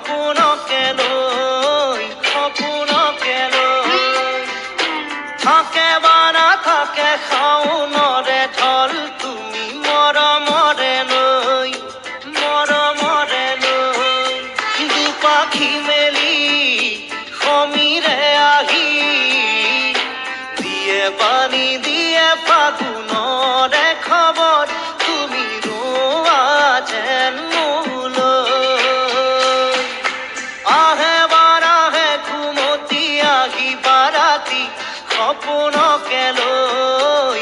সপোনকে লৈ থাকে বা নাথাকে শাওনৰে ঢল তুমি মৰমৰে লৈ দুপাখি মেলি সমীৰে আহি দিয়ে পানী দিয়ে ফাগুনৰে খবৰ তুমি ৰোৱা যেন মোলৈ আহে বাৰাহে ঘুমতি আহি বাৰাতি সপোনকে লৈ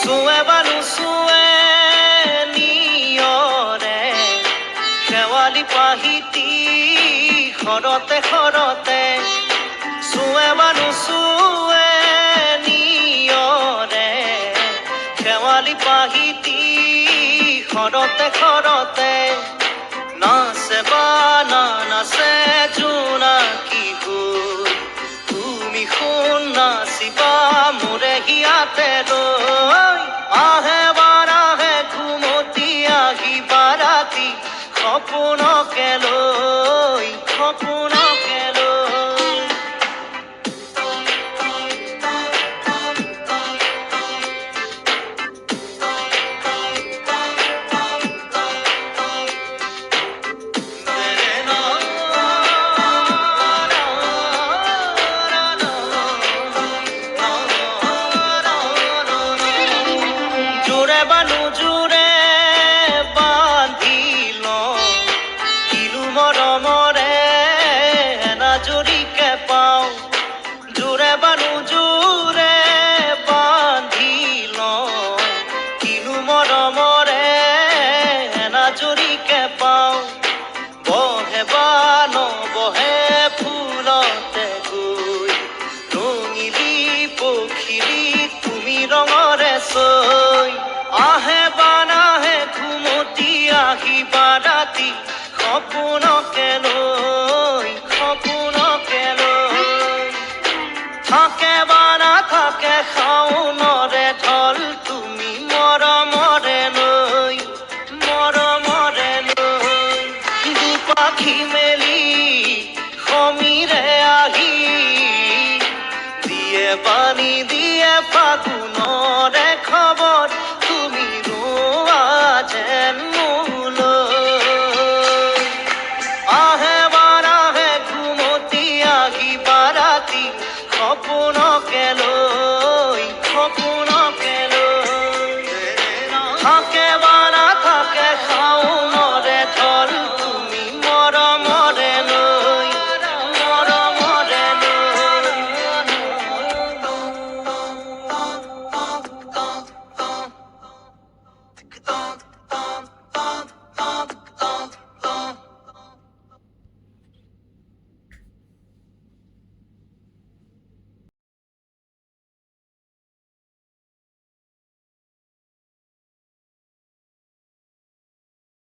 চুৱে বা নুচুৱে নিয়ৰে শেৱালি পাহিতি ঘৰতে চুৱে বা নুচুৱে নিয়ৰে শেৱালি পাহিতি ঘৰতে নাচে বা নাচে জোনাকী হৈ তুমি শুন নাচিবা মোৰে হিয়াতে ৰৈ আহে বাৰাহে ঘুমতি আহি বাৰাতি সপোনকে লৈ জোৰে বা নোজোৰে বান্ধি লওঁ কিলো মৰমৰে এনাজৰীকে পাওঁ জোৰে বা নোজোৰে বান্ধি লওঁ কিলো মৰমৰে এনাজৰীকে পাওঁ বহে বা নবহে ফুলতে গৈ ৰঙিলি পখিলি তুমি ৰঙৰে চৈ আহে বা নাহে ঘুমতি আহি বাৰাতি সপোনকে লৈ থাকে বা নাথাকে শাওনৰে ঢল তুমি মৰমৰে লৈ দুপাখি